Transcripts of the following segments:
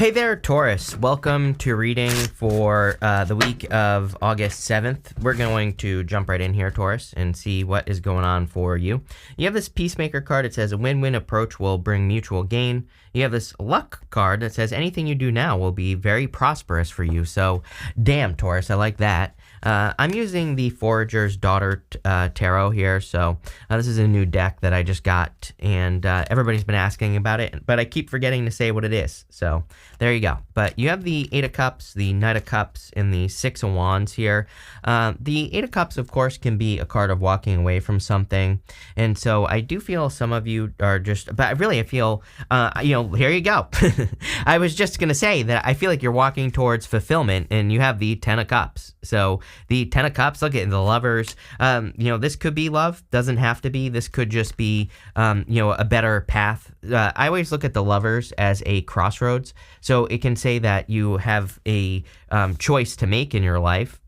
Hey there, Taurus. Welcome to reading for the week of August 7th. We're going to jump right in here, Taurus, and see what is going on for you. You have this Peacemaker card. It says a win-win approach will bring mutual gain. You have this Luck card that says anything you do now will be very prosperous for you. So, damn, Taurus, I like that. I'm using the Forager's Daughter Tarot here, so this is a new deck that I just got, and everybody's been asking about it, but I keep forgetting to say what it is, so there you go. But you have the Eight of Cups, the Knight of Cups, and the Six of Wands here. The Eight of Cups, of course, can be a card of walking away from something, and so I do feel some of you are just, but really I feel, here you go. I was just going to say that I feel like you're walking towards fulfillment, and you have the Ten of Cups, so the Ten of Cups, look at the Lovers. This could be love, doesn't have to be. This could just be, a better path. I always look at the Lovers as a crossroads. So it can say that you have a choice to make in your life.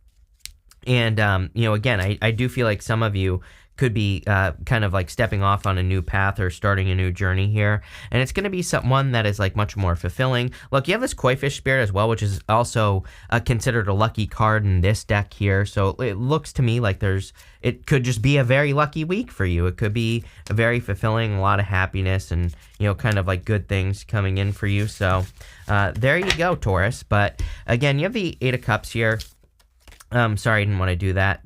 And, again, I do feel like some of you could be kind of like stepping off on a new path or starting a new journey here. And it's going to be one that is like much more fulfilling. Look, you have this Koi Fish Spirit as well, which is also considered a lucky card in this deck here. So it looks to me like it could just be a very lucky week for you. It could be a very fulfilling, a lot of happiness and, kind of like good things coming in for you. So there you go, Taurus. But again, you have the Eight of Cups here. Sorry, I didn't want to do that.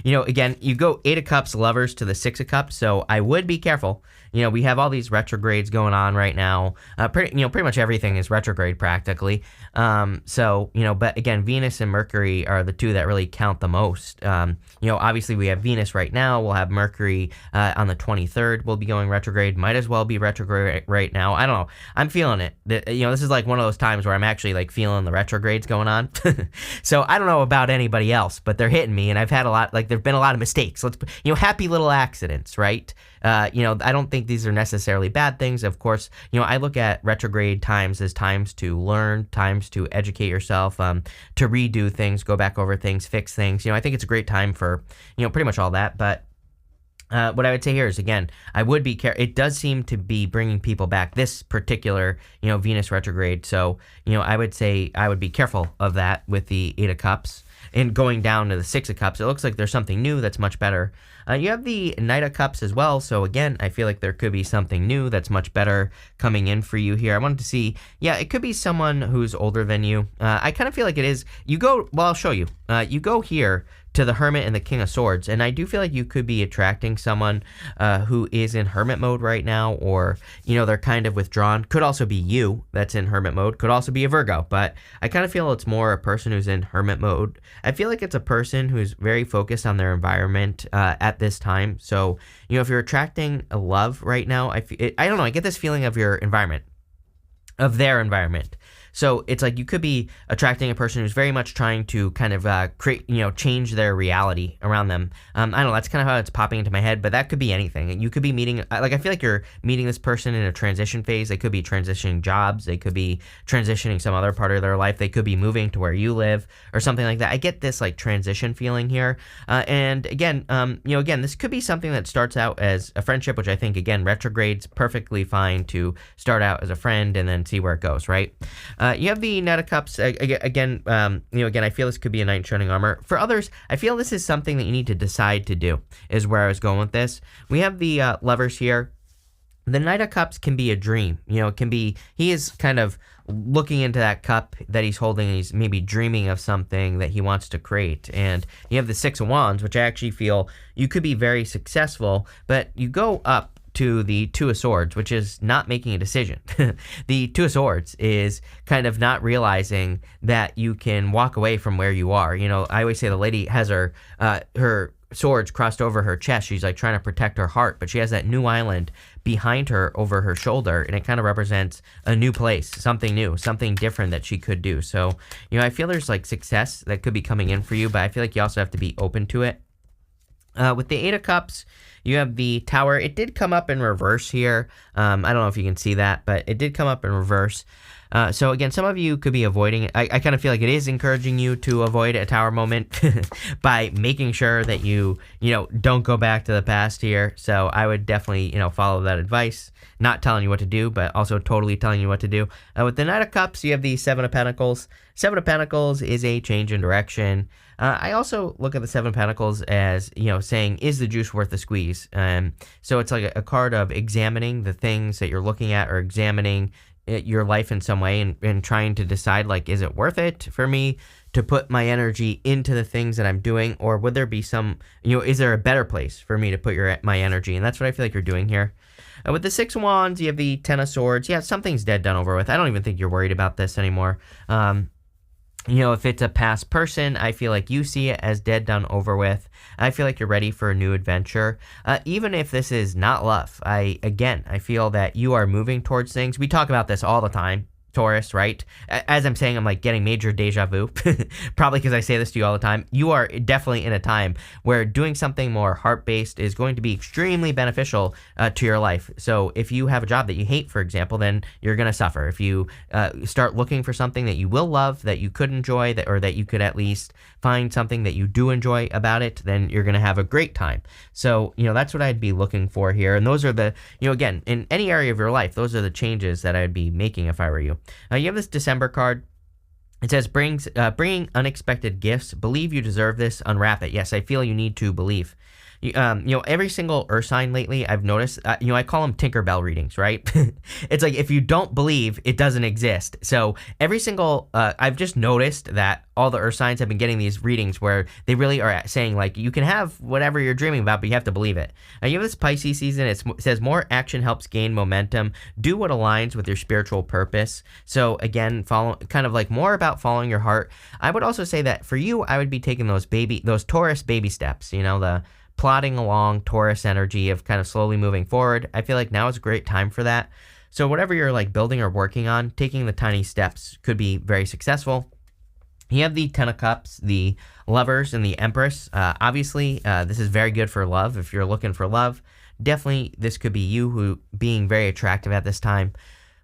Again, you go Eight of Cups, Lovers to the Six of Cups, so I would be careful. We have all these retrogrades going on right now. Pretty much everything is retrograde practically. But again, Venus and Mercury are the two that really count the most. Obviously we have Venus right now. We'll have Mercury on the 23rd. We'll be going retrograde. Might as well be retrograde right now. I don't know. I'm feeling it. This is like one of those times where I'm actually like feeling the retrogrades going on. So I don't know about anybody else, but they're hitting me, and I've had a lot. Like there've been a lot of mistakes. Happy little accidents, right? I don't think these are necessarily bad things. Of course, I look at retrograde times as times to learn, times to educate yourself, to redo things, go back over things, fix things. I think it's a great time for, pretty much all that. But what I would say here is, again, I would be careful. It does seem to be bringing people back, this particular, Venus retrograde. So, I would say I would be careful of that with the Eight of Cups. And going down to the Six of Cups, it looks like there's something new that's much better. You have the Knight of Cups as well, so again, I feel like there could be something new that's much better coming in for you here. I wanted to see, it could be someone who's older than you. I kind of feel like it is, I'll show you. You go here to the Hermit and the King of Swords, and I do feel like you could be attracting someone who is in Hermit mode right now, or, they're kind of withdrawn. Could also be you that's in Hermit mode. Could also be a Virgo, but I kind of feel it's more a person who's in Hermit mode. I feel like it's a person who's very focused on their environment at this time. So, if you're attracting a love right now, I don't know, I get this feeling of your environment, of their environment. So it's like you could be attracting a person who's very much trying to kind of create, change their reality around them. I don't know, that's kind of how it's popping into my head, but that could be anything. You could be meeting, I feel like you're meeting this person in a transition phase. They could be transitioning jobs. They could be transitioning some other part of their life. They could be moving to where you live or something like that. I get this like transition feeling here. And again, this could be something that starts out as a friendship, which I think, again, retrograde's perfectly fine to start out as a friend and then see where it goes, right? You have the Knight of Cups. Again, I feel this could be a knight in shining armor. For others, I feel this is something that you need to decide to do, is where I was going with this. We have the Lovers here. The Knight of Cups can be a dream. It can be, he is kind of looking into that cup that he's holding, and he's maybe dreaming of something that he wants to create. And you have the Six of Wands, which I actually feel you could be very successful, but you go up to the Two of Swords, which is not making a decision. The Two of Swords is kind of not realizing that you can walk away from where you are. I always say the lady has her swords crossed over her chest. She's like trying to protect her heart, but she has that new island behind her over her shoulder, and it kind of represents a new place, something new, something different that she could do. So, I feel there's like success that could be coming in for you, but I feel like you also have to be open to it. With the Eight of Cups, You have the Tower. It did come up in reverse here. I don't know if you can see that, but it did come up in reverse. So again, some of you could be avoiding it. I kind of feel like it is encouraging you to avoid a Tower moment by making sure that you don't go back to the past here. So I would definitely, follow that advice. Not telling you what to do, but also totally telling you what to do. With the Knight of Cups, you have the Seven of Pentacles. Seven of Pentacles is a change in direction. I also look at the Seven of Pentacles as, saying, is the juice worth the squeeze? So it's like a card of examining the things that you're looking at, or examining your life in some way, and trying to decide, like, is it worth it for me to put my energy into the things that I'm doing, or would there be some, is there a better place for me to put my energy? And that's what I feel like you're doing here. With the Six of Wands, you have the Ten of Swords. Yeah, something's dead, done, over with. I don't even think you're worried about this anymore. If it's a past person, I feel like you see it as dead, done, over with. I feel like you're ready for a new adventure. Even if this is not love, I feel that you are moving towards things. We talk about this all the time, Taurus, right? As I'm saying, I'm like getting major deja vu, probably because I say this to you all the time. You are definitely in a time where doing something more heart-based is going to be extremely beneficial to your life. So if you have a job that you hate, for example, then you're going to suffer. If you start looking for something that you will love, that you could enjoy, or that you could at least find something that you do enjoy about it, then you're going to have a great time. So, that's what I'd be looking for here. And those are the, again, in any area of your life, those are the changes that I'd be making if I were you. You have this December card. It says, bringing unexpected gifts. Believe you deserve this. Unwrap it. Yes, I feel you need to believe. Every single Earth sign lately, I've noticed, I call them Tinkerbell readings, right? It's like, if you don't believe, it doesn't exist. So every single, I've just noticed that all the Earth signs have been getting these readings where they really are saying, like, you can have whatever you're dreaming about, but you have to believe it. Now, you have this Pisces season. It says more action helps gain momentum. Do what aligns with your spiritual purpose. So again, kind of like more about following your heart. I would also say that for you, I would be taking those Taurus baby steps, the plodding along Taurus energy of kind of slowly moving forward. I feel like now is a great time for that. So whatever you're like building or working on, taking the tiny steps could be very successful. You have the Ten of Cups, the Lovers, and the Empress. Obviously, this is very good for love. If you're looking for love, definitely this could be you who being very attractive at this time.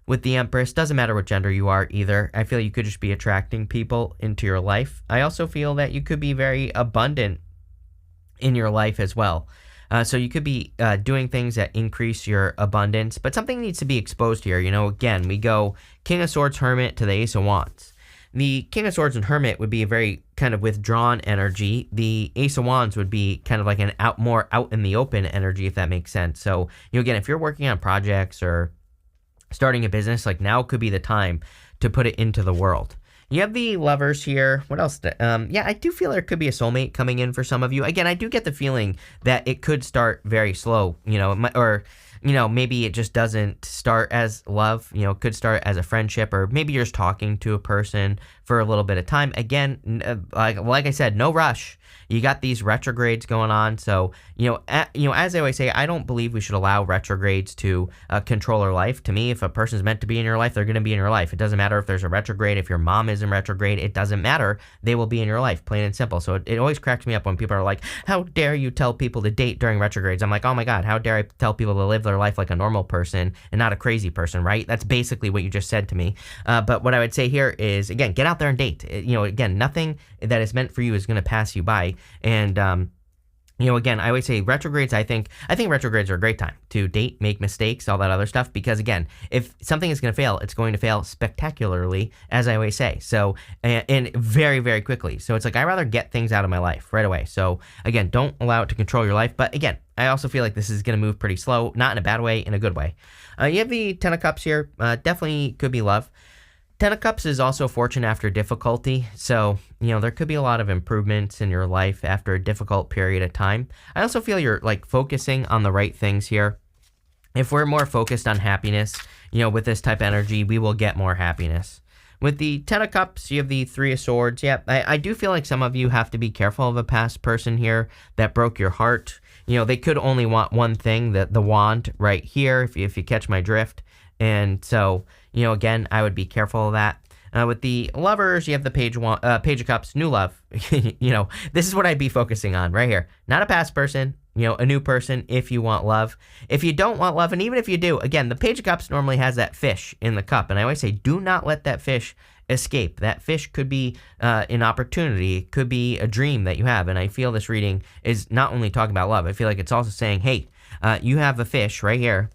With the Empress, doesn't matter what gender you are either. I feel you could just be attracting people into your life. I also feel that you could be very abundant in your life as well. So you could be doing things that increase your abundance, but something needs to be exposed here. Again, we go King of Swords, Hermit to the Ace of Wands. The King of Swords and Hermit would be a very kind of withdrawn energy. The Ace of Wands would be kind of like an more out in the open energy, if that makes sense. So, again, if you're working on projects or starting a business, like, now could be the time to put it into the world. You have the Lovers here. What else? I do feel there could be a soulmate coming in for some of you. Again, I do get the feeling that it could start very slow, maybe it just doesn't start as love, could start as a friendship, or maybe you're just talking to a person for a little bit of time. Again, like I said, no rush. You got these retrogrades going on. So, as I always say, I don't believe we should allow retrogrades to control our life. To me, if a person's meant to be in your life, they're going to be in your life. It doesn't matter if there's a retrograde. If your mom is in retrograde, it doesn't matter. They will be in your life, plain and simple. So it always cracks me up when people are like, how dare you tell people to date during retrogrades? I'm like, oh my God, how dare I tell people to live their life like a normal person and not a crazy person, right? That's basically what you just said to me. But what I would say here is, again, get out there and date. Again, nothing that is meant for you is going to pass you by. And, again, I always say retrogrades, I think retrogrades are a great time to date, make mistakes, all that other stuff. Because, again, if something is going to fail, it's going to fail spectacularly, as I always say. So, and very, very quickly. So it's like, I'd rather get things out of my life right away. So, again, don't allow it to control your life. But, again, I also feel like this is going to move pretty slow, not in a bad way, in a good way. You have the Ten of Cups here. Definitely could be love. Ten of Cups is also fortune after difficulty. So, there could be a lot of improvements in your life after a difficult period of time. I also feel you're like focusing on the right things here. If we're more focused on happiness, with this type of energy, we will get more happiness. With the Ten of Cups, you have the Three of Swords. Yeah, I do feel like some of you have to be careful of a past person here that broke your heart. They could only want one thing, the wand right here, if you catch my drift. And so, again, I would be careful of that. With the Lovers, you have the Page of Cups, new love. This is what I'd be focusing on right here. Not a past person, a new person if you want love. If you don't want love, and even if you do, again, the Page of Cups normally has that fish in the cup. And I always say, do not let that fish escape. That fish could be an opportunity. It could be a dream that you have. And I feel this reading is not only talking about love. I feel like it's also saying, hey, you have a fish right here.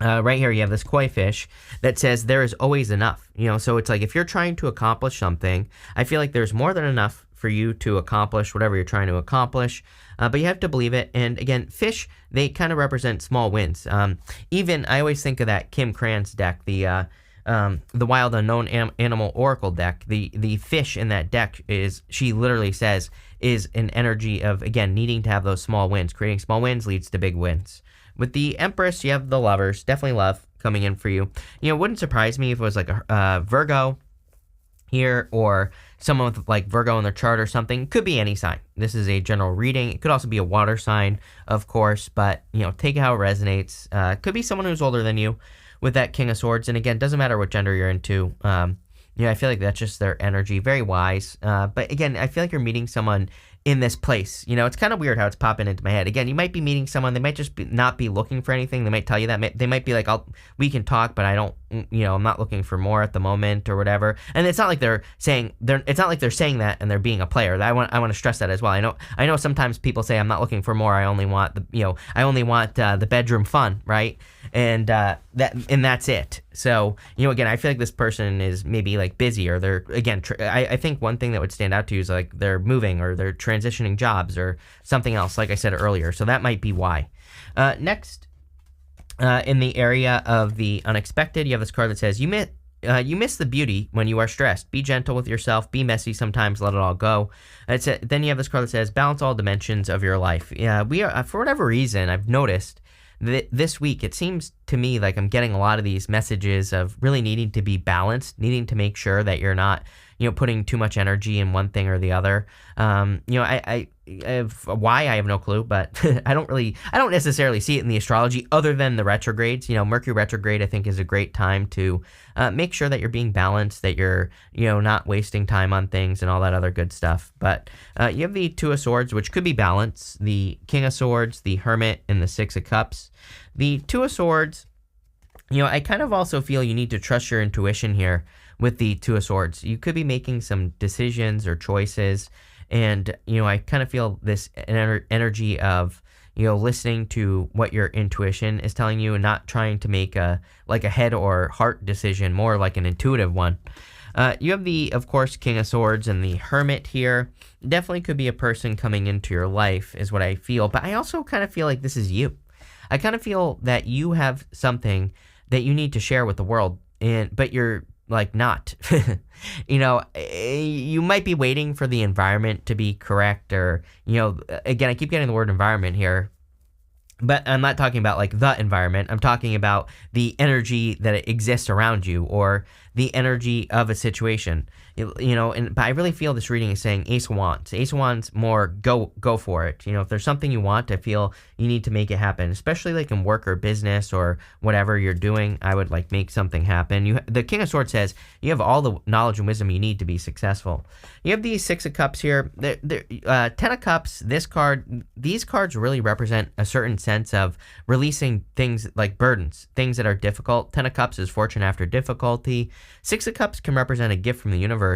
Right here, you have this koi fish that says there is always enough. So it's like if you're trying to accomplish something, I feel like there's more than enough for you to accomplish whatever you're trying to accomplish. But you have to believe it. And again, fish, they kind of represent small wins. Even I always think of that Kim Cran's deck, the Wild Unknown Animal Oracle deck. The fish in that deck she literally says, is an energy of, again, needing to have those small wins. Creating small wins leads to big wins. With the Empress, you have the Lovers. Definitely love coming in for you. It wouldn't surprise me if it was like a Virgo here, or someone with like Virgo in their chart or something. Could be any sign. This is a general reading. It could also be a water sign, of course, but take it how it resonates. Could be someone who's older than you with that King of Swords. And again, doesn't matter what gender you're into. I feel like that's just their energy. Very wise. But again, I feel like you're meeting someone in this place. It's kind of weird how it's popping into my head. Again, you might be meeting someone. They might just not be looking for anything. They might tell you that. They might be like, we can talk, but I don't, I'm not looking for more at the moment or whatever. And it's not like they're saying that and they're being a player. I want to stress that as well. I know sometimes people say, I'm not looking for more. I only want the bedroom fun, right? And that's it. So, again, I feel like this person is maybe like busy, or they're, again, I think one thing that would stand out to you is like they're moving, or they're transitioning jobs, or something else, like I said earlier. So that might be why. Next, in the area of the unexpected, you have this card that says, you miss the beauty when you are stressed. Be gentle with yourself. Be messy sometimes. Let it all go. Then you have this card that says, balance all dimensions of your life. We are, for whatever reason, I've noticed this week, it seems to me like I'm getting a lot of these messages of really needing to be balanced, needing to make sure that you're not, putting too much energy in one thing or the other. Why, I have no clue, but I don't necessarily see it in the astrology other than the retrogrades. Mercury retrograde, I think, is a great time to make sure that you're being balanced, that you're, not wasting time on things and all that other good stuff. But you have the Two of Swords, which could be balance, the King of Swords, the Hermit, and the Six of Cups. The Two of Swords, I kind of also feel you need to trust your intuition here with the Two of Swords. You could be making some decisions or choices, and, I kind of feel this energy of, listening to what your intuition is telling you and not trying to make a head or heart decision, more like an intuitive one. You have the, of course, King of Swords and the Hermit here. Definitely could be a person coming into your life is what I feel, but I also kind of feel like this is you. I kind of feel that you have something that you need to share with the world, but you're like not. You might be waiting for the environment to be correct, or, again, I keep getting the word environment here, but I'm not talking about like the environment. I'm talking about the energy that exists around you, or the energy of a situation. But I really feel this reading is saying Ace of Wands. Ace of Wands, more go for it. If there's something you want, I feel you need to make it happen, especially like in work or business or whatever you're doing. I would like make something happen. The King of Swords says you have all the knowledge and wisdom you need to be successful. You have the Six of Cups here. Ten of Cups, these cards really represent a certain sense of releasing things like burdens, things that are difficult. Ten of Cups is fortune after difficulty. Six of Cups can represent a gift from the universe.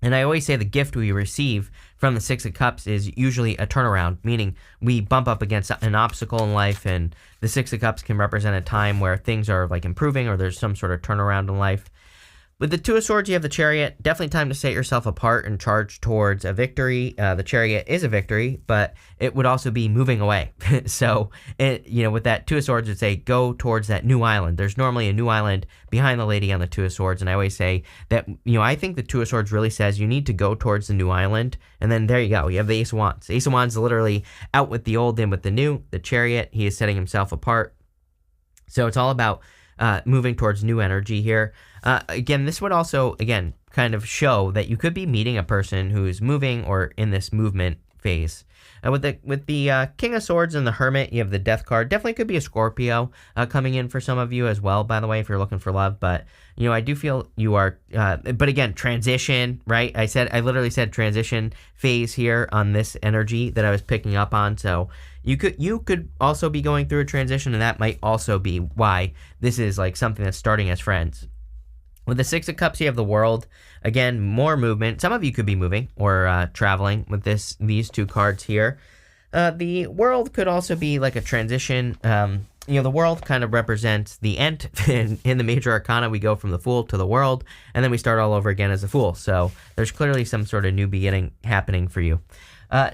And I always say the gift we receive from the Six of Cups is usually a turnaround, meaning we bump up against an obstacle in life, and the Six of Cups can represent a time where things are like improving, or there's some sort of turnaround in life. With the Two of Swords, you have the Chariot. Definitely time to set yourself apart and charge towards a victory. The Chariot is a victory, but it would also be moving away. So, with that Two of Swords, it'd say go towards that new island. There's normally a new island behind the lady on the Two of Swords, and I always say that, I think the Two of Swords really says you need to go towards the new island, and then there you go. You have the Ace of Wands. Ace of Wands is literally out with the old, in with the new. The Chariot, he is setting himself apart. So it's all about moving towards new energy here. Again, this would also, kind of show that you could be meeting a person who's moving or in this movement phase. With the King of Swords and the Hermit, you have the Death card. Definitely could be a Scorpio coming in for some of you as well, by the way, if you're looking for love. But, I do feel you are, but again, transition, right? I literally said transition phase here on this energy that I was picking up on. So you could also be going through a transition, and that might also be why this is like something that's starting as friends. With the Six of Cups, you have the World. Again, more movement. Some of you could be moving or traveling with these two cards here. The World could also be like a transition. The World kind of represents the end. In the major arcana, we go from the Fool to the World, and then we start all over again as the Fool. So there's clearly some sort of new beginning happening for you.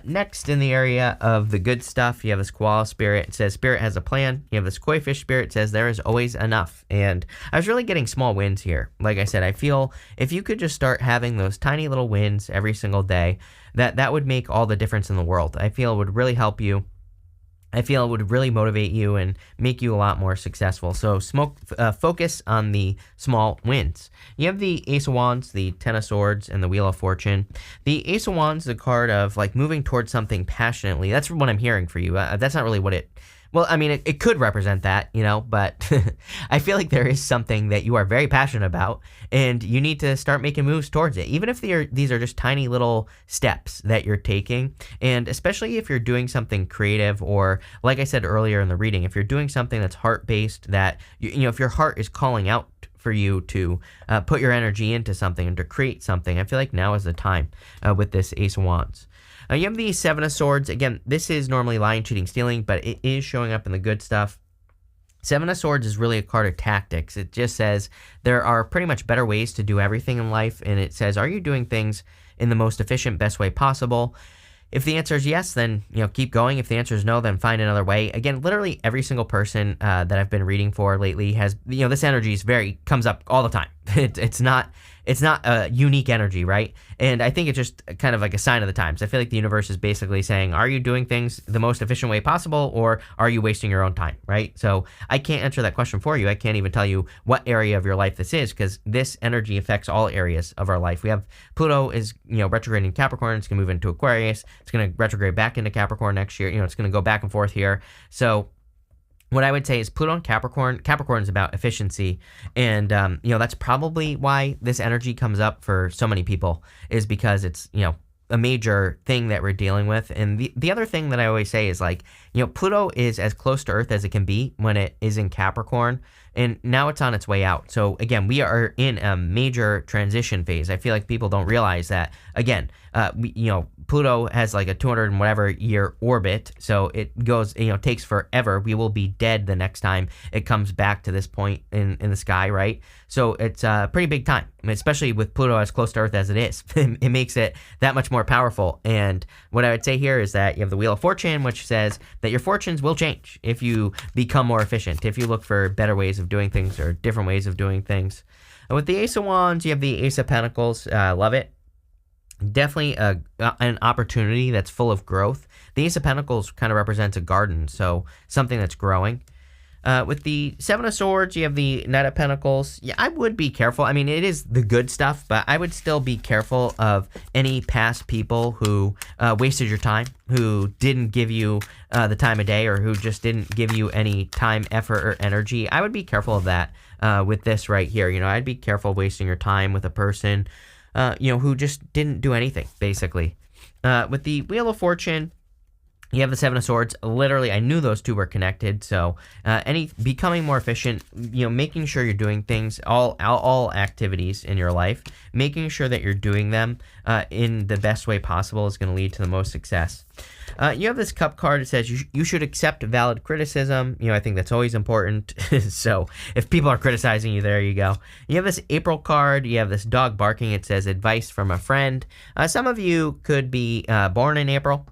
Next, in the area of the good stuff, you have this Koala Spirit. It says, Spirit has a plan. You have this Koi Fish Spirit. It says, there is always enough. And I was really getting small wins here. Like I said, I feel if you could just start having those tiny little wins every single day, that would make all the difference in the world. I feel it would really help you. I feel it would really motivate you and make you a lot more successful. So focus on the small wins. You have the Ace of Wands, the Ten of Swords, and the Wheel of Fortune. The Ace of Wands is a card of like moving towards something passionately. That's what I'm hearing for you. That's not really what it... Well, I mean, it could represent that, but I feel like there is something that you are very passionate about, and you need to start making moves towards it, even if these are just tiny little steps that you're taking, and especially if you're doing something creative, or like I said earlier in the reading, if you're doing something that's heart-based, that, if your heart is calling out for you to put your energy into something and to create something, I feel like now is the time with this Ace of Wands. You have the Seven of Swords. Again, this is normally lying, cheating, stealing, but it is showing up in the good stuff. Seven of Swords is really a card of tactics. It just says there are pretty much better ways to do everything in life, and it says, are you doing things in the most efficient, best way possible? If the answer is yes, then keep going. If the answer is no, then find another way. Again, literally every single person that I've been reading for lately has this energy is comes up all the time. It's not a unique energy, right? And I think it's just kind of like a sign of the times. I feel like the universe is basically saying, are you doing things the most efficient way possible, or are you wasting your own time, right? So I can't answer that question for you. I can't even tell you what area of your life this is, because this energy affects all areas of our life. We have Pluto is, retrograding in Capricorn. It's going to move into Aquarius. It's going to retrograde back into Capricorn next year. It's going to go back and forth here. So what I would say is Pluto and Capricorn is about efficiency. And, that's probably why this energy comes up for so many people, is because it's, a major thing that we're dealing with. And the other thing that I always say is like, Pluto is as close to Earth as it can be when it is in Capricorn. And now it's on its way out. So again, we are in a major transition phase. I feel like people don't realize that. Again, Pluto has like a 200 and whatever year orbit. So it goes, takes forever. We will be dead the next time it comes back to this point in the sky, right? So it's a pretty big time, especially with Pluto as close to Earth as it is. It makes it that much more powerful. And what I would say here is that you have the Wheel of Fortune, which says that your fortunes will change if you become more efficient, if you look for better ways of doing things or different ways of doing things. And with the Ace of Wands, you have the Ace of Pentacles. Love it. Definitely an opportunity that's full of growth. The Ace of Pentacles kind of represents a garden, so something that's growing. With the Seven of Swords, you have the Knight of Pentacles. Yeah, I would be careful. I mean, it is the good stuff, but I would still be careful of any past people who wasted your time, who didn't give you the time of day, or who just didn't give you any time, effort, or energy. I would be careful of that with this right here. I'd be careful wasting your time with a person who just didn't do anything, basically. With the Wheel of Fortune, you have the Seven of Swords. Literally, I knew those two were connected. So, becoming more efficient, making sure you're doing things, all activities in your life, making sure that you're doing them in the best way possible is going to lead to the most success. You have this Cup card. It says you should accept valid criticism. I think that's always important. So if people are criticizing you, there you go. You have this April card. You have this dog barking. It says advice from a friend. Some of you could be born in April.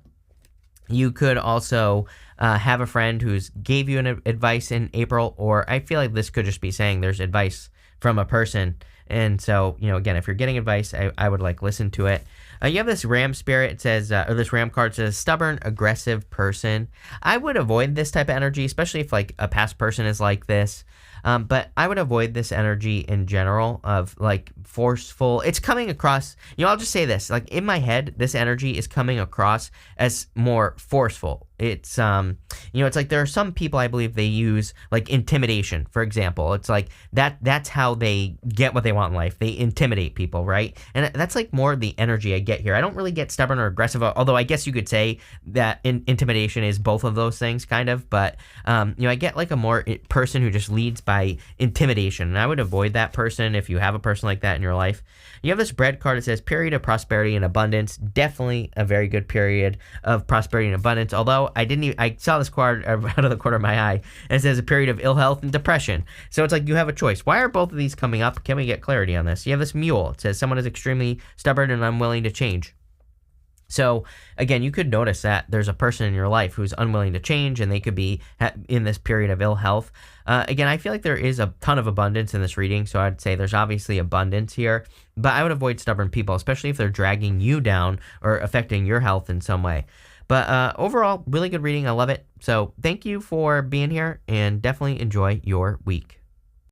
You could also have a friend who's gave you an advice in April, or I feel like this could just be saying there's advice from a person. And so, again, if you're getting advice, I would listen to it. You have this Ram Spirit. It says, or this Ram card says, stubborn, aggressive person. I would avoid this type of energy, especially if a past person is like this. But I would avoid this energy in general of like forceful. It's coming across, I'll just say this, like in my head, this energy is coming across as more forceful. It's it's like there are some people I believe they use like intimidation, for example. It's like that's how they get what they want in life. They intimidate people, right? And that's like more the energy I get here. I don't really get stubborn or aggressive, although I guess you could say that intimidation is both of those things kind of, but I get like a more person who just leads by intimidation, and I would avoid that person if you have a person like that in your life. You have this bread card that says period of prosperity and abundance. Definitely a very good period of prosperity and abundance, although I saw this card out of the corner of my eye, and it says a period of ill health and depression. So it's like you have a choice. Why are both of these coming up? Can we get clarity on this? You have this mule. It says someone is extremely stubborn and unwilling to change. So again, you could notice that there's a person in your life who's unwilling to change, and they could be in this period of ill health. Again, I feel like there is a ton of abundance in this reading, so I'd say there's obviously abundance here, but I would avoid stubborn people, especially if they're dragging you down or affecting your health in some way. But overall, really good reading. I love it. So thank you for being here, and definitely enjoy your week.